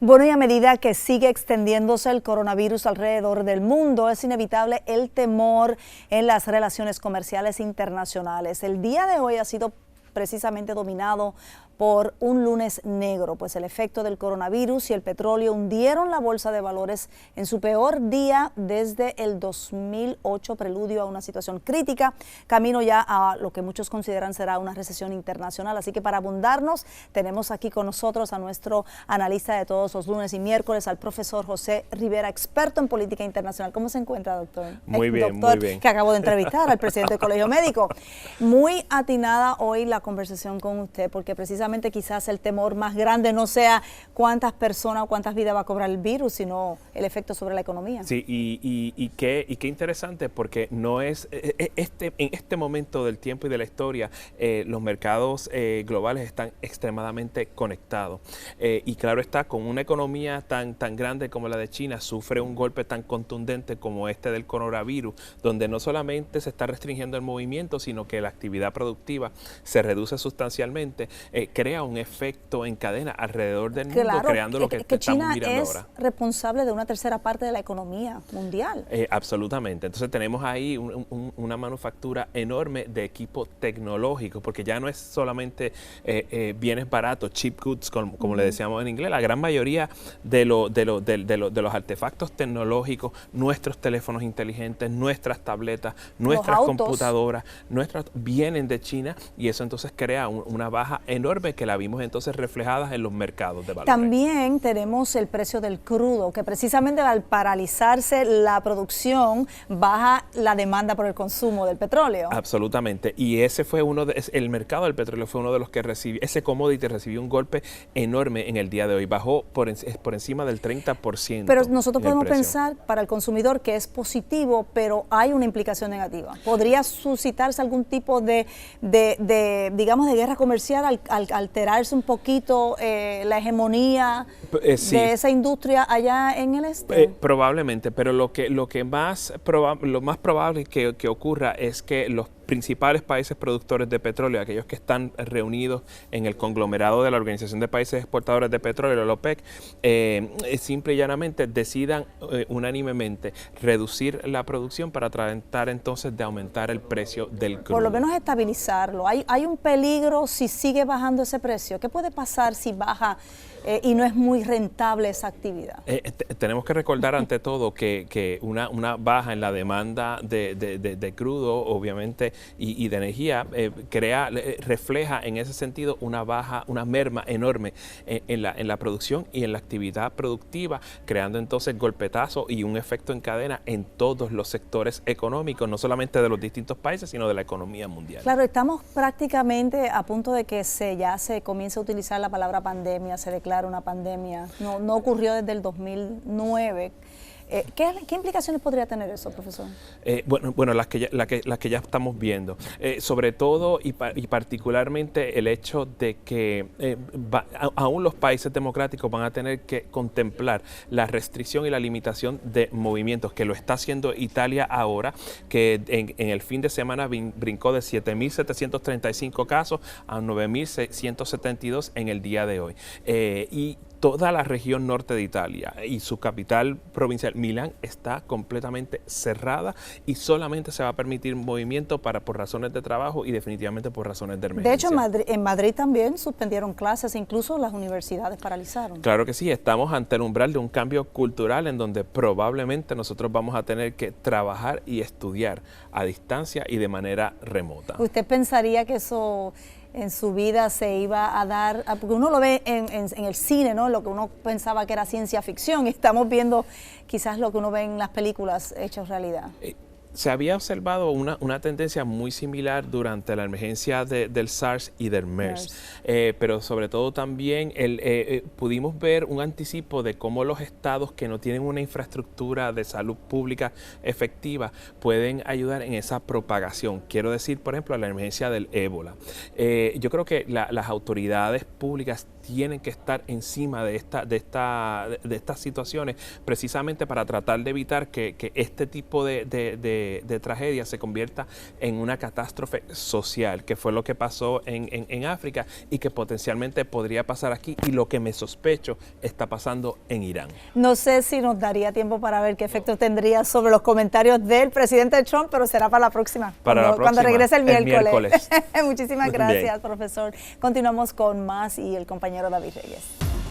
Bueno, y a medida que sigue extendiéndose el coronavirus alrededor del mundo, es inevitable el temor en las relaciones comerciales internacionales. El día de hoy ha sido precisamente dominado por un lunes negro, pues el efecto del coronavirus y el petróleo hundieron la bolsa de valores en su peor día desde el 2008, preludio a una situación crítica, camino ya a lo que muchos consideran será una recesión internacional. Así que para abundarnos, tenemos aquí con nosotros a nuestro analista de todos los lunes y miércoles, al profesor José Rivera, experto en política internacional. ¿Cómo se encuentra, doctor? Muy bien, doctor, muy bien. Que acabo de entrevistar al presidente del Colegio Médico. Muy atinada hoy la conversación con usted, porque precisamente quizás el temor más grande no sea cuántas personas o cuántas vidas va a cobrar el virus, sino el efecto sobre la economía. Sí, y qué interesante, porque no es en este momento del tiempo y de la historia, los mercados globales están extremadamente conectados. Y claro está, con una economía tan grande como la de China, sufre un golpe tan contundente como este del coronavirus, donde no solamente se está restringiendo el movimiento, sino que la actividad productiva se reduce sustancialmente, crea un efecto en cadena alrededor del mundo, creando lo que estamos mirando ahora. China es responsable de una tercera parte de la economía mundial. Absolutamente. Entonces tenemos ahí una manufactura enorme de equipo tecnológico, porque ya no es solamente bienes baratos, cheap goods, como le decíamos en inglés. La gran mayoría de los artefactos tecnológicos, nuestros teléfonos inteligentes, nuestras tabletas, nuestras computadoras, vienen de China, y eso entonces crea una baja enorme que la vimos entonces reflejada en los mercados de valores. También tenemos el precio del crudo, que precisamente al paralizarse la producción baja la demanda por el consumo del petróleo. Absolutamente, y ese fue el mercado del petróleo fue uno de los que ese commodity recibió un golpe enorme en el día de hoy, bajó por encima del 30%. Pero nosotros podemos pensar para el consumidor que es positivo, pero hay una implicación negativa. ¿Podría suscitarse algún tipo digamos, de guerra comercial al alterarse un poquito la hegemonía sí, de esa industria allá en el este? Probablemente, pero lo más probable que ocurra es que los principales países productores de petróleo, aquellos que están reunidos en el conglomerado de la Organización de Países Exportadores de Petróleo, la OPEC, simple y llanamente decidan unánimemente reducir la producción para tratar entonces de aumentar el precio del crudo. Por lo menos estabilizarlo. ¿Hay un peligro si sigue bajando ese precio? ¿Qué puede pasar si baja y no es muy rentable esa actividad? Tenemos que recordar ante todo que una baja en la demanda de crudo, obviamente, y de energía, refleja en ese sentido una merma enorme en la producción y en la actividad productiva, creando entonces golpetazos y un efecto en cadena en todos los sectores económicos, no solamente de los distintos países, sino de la economía mundial. Claro, estamos prácticamente a punto de que ya se comience a utilizar la palabra pandemia, se declara una pandemia. No ocurrió desde el 2009. ¿Qué implicaciones podría tener eso, profesor? Bueno, las que ya estamos viendo. Sobre todo y particularmente el hecho de que aún los países democráticos van a tener que contemplar la restricción y la limitación de movimientos, que lo está haciendo Italia ahora, que en el fin de semana brincó de 7.735 casos a 9.672 en el día de hoy. Y toda la región norte de Italia y su capital provincial, Milán, está completamente cerrada y solamente se va a permitir movimiento por razones de trabajo y definitivamente por razones de emergencia. De hecho, en Madrid también suspendieron clases, incluso las universidades paralizaron. Claro que sí, estamos ante el umbral de un cambio cultural en donde probablemente nosotros vamos a tener que trabajar y estudiar a distancia y de manera remota. ¿Usted pensaría que eso en su vida se iba a dar, porque uno lo ve en el cine, ¿no? Lo que uno pensaba que era ciencia ficción, y estamos viendo quizás lo que uno ve en las películas hechas realidad? Se había observado una tendencia muy similar durante la emergencia del SARS y del MERS, pero sobre todo también pudimos ver un anticipo de cómo los estados que no tienen una infraestructura de salud pública efectiva pueden ayudar en esa propagación. Quiero decir, por ejemplo, la emergencia del ébola. Yo creo que las autoridades públicas tienen que estar encima de estas situaciones, precisamente para tratar de evitar que este tipo de tragedia se convierta en una catástrofe social, que fue lo que pasó en África y que potencialmente podría pasar aquí, y lo que me sospecho está pasando en Irán. No sé si nos daría tiempo para ver qué efecto tendría sobre los comentarios del presidente Trump, pero será para la próxima, cuando regrese el miércoles. Muchísimas gracias, profesor. Continuamos con más y el compañero David Reyes.